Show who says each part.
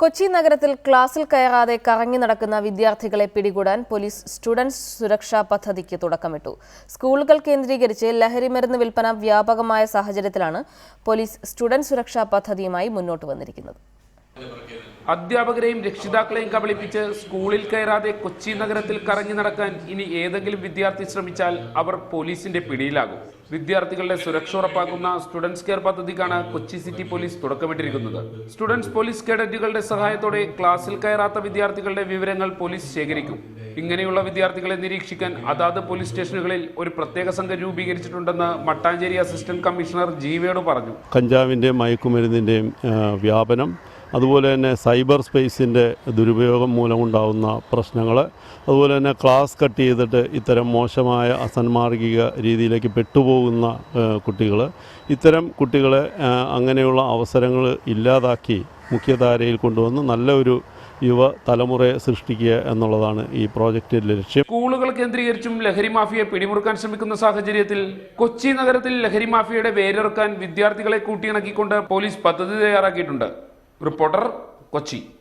Speaker 1: കൊച്ചി നഗരത്തിൽ ക്ലാസ്സിൽ കയറാതെ കറങ്ങി നടക്കുന്ന വിദ്യാർത്ഥികളെ പിടികൂടാൻ പോലീസ് സ്റ്റുഡൻസ് സുരക്ഷാ പദ്ധതിക്ക് തുടക്കമിട്ടു. സ്കൂളുകൾ കേന്ദ്രീകരിച്ച് ലഹരിമരുന്ന് വിൽപ്പന വ്യാപകമായ സാഹചര്യത്തിലാണ് പോലീസ് സ്റ്റുഡൻസ് സുരക്ഷാ പദ്ധതിയുമായി മുന്നോട്ട് വന്നിരിക്കുന്നത്.
Speaker 2: അധ്യാപകരെയും രക്ഷിതാക്കളെയും കബളിപ്പിച്ച് സ്കൂളിൽ കയറാതെ കൊച്ചി നഗരത്തിൽ കറങ്ങി നടക്കാൻ ഇനി ഏതെങ്കിലും വിദ്യാർത്ഥി ശ്രമിച്ചാൽ അവർ പോലീസിന്റെ പിടിയിലാകും. വിദ്യാർത്ഥികളുടെ സുരക്ഷ ഉറപ്പാക്കുന്ന സ്റ്റുഡൻസ് കെയർ പദ്ധതിക്കാണ് കൊച്ചി സിറ്റി പോലീസ് തുടക്കമിട്ടിരിക്കുന്നത്. സ്റ്റുഡൻസ് പോലീസ് കേഡറ്റുകളുടെ സഹായത്തോടെ ക്ലാസ്സിൽ കയറാത്ത വിദ്യാർത്ഥികളുടെ വിവരങ്ങൾ പോലീസ് ശേഖരിക്കും. ഇങ്ങനെയുള്ള വിദ്യാർത്ഥികളെ നിരീക്ഷിക്കാൻ അതാത് പോലീസ് സ്റ്റേഷനുകളിൽ ഒരു പ്രത്യേക സംഘം രൂപീകരിച്ചിട്ടുണ്ടെന്ന് മട്ടാഞ്ചേരി അസിസ്റ്റന്റ് കമ്മീഷണർ ജീവയോട് പറഞ്ഞു.
Speaker 3: കഞ്ചാവിൻ്റെയും മയക്കുമരുന്നിൻ്റെയും വ്യാപനം, അതുപോലെ തന്നെ സൈബർ സ്പേസിൻ്റെ ദുരുപയോഗം മൂലമുണ്ടാകുന്ന പ്രശ്നങ്ങൾ, അതുപോലെ തന്നെ ക്ലാസ് കട്ട് ചെയ്തിട്ട് ഇത്തരം മോശമായ അസന്മാർഗിക രീതിയിലേക്ക് പെട്ടുപോകുന്ന കുട്ടികൾ, ഇത്തരം കുട്ടികളെ അങ്ങനെയുള്ള അവസരങ്ങൾ ഇല്ലാതാക്കി മുഖ്യധാരയിൽ കൊണ്ടുവന്ന് നല്ല ഒരു യുവ തലമുറയെ സൃഷ്ടിക്കുക എന്നുള്ളതാണ് ഈ പ്രോജക്റ്റിന്റെ ലക്ഷ്യം.
Speaker 2: സ്കൂളുകൾ കേന്ദ്രീകരിച്ചും ലഹരി മാഫിയെ പിടിമുറുക്കാൻ ശ്രമിക്കുന്ന സാഹചര്യത്തിൽ കൊച്ചി നഗരത്തിൽ ലഹരി മാഫിയയുടെ വേരിറക്കാൻ വിദ്യാർത്ഥികളെ കൂട്ടിയിണക്കിക്കൊണ്ട് പോലീസ് പദ്ധതി തയ്യാറാക്കിയിട്ടുണ്ട്. റിപ്പോർട്ടർ, കൊച്ചി.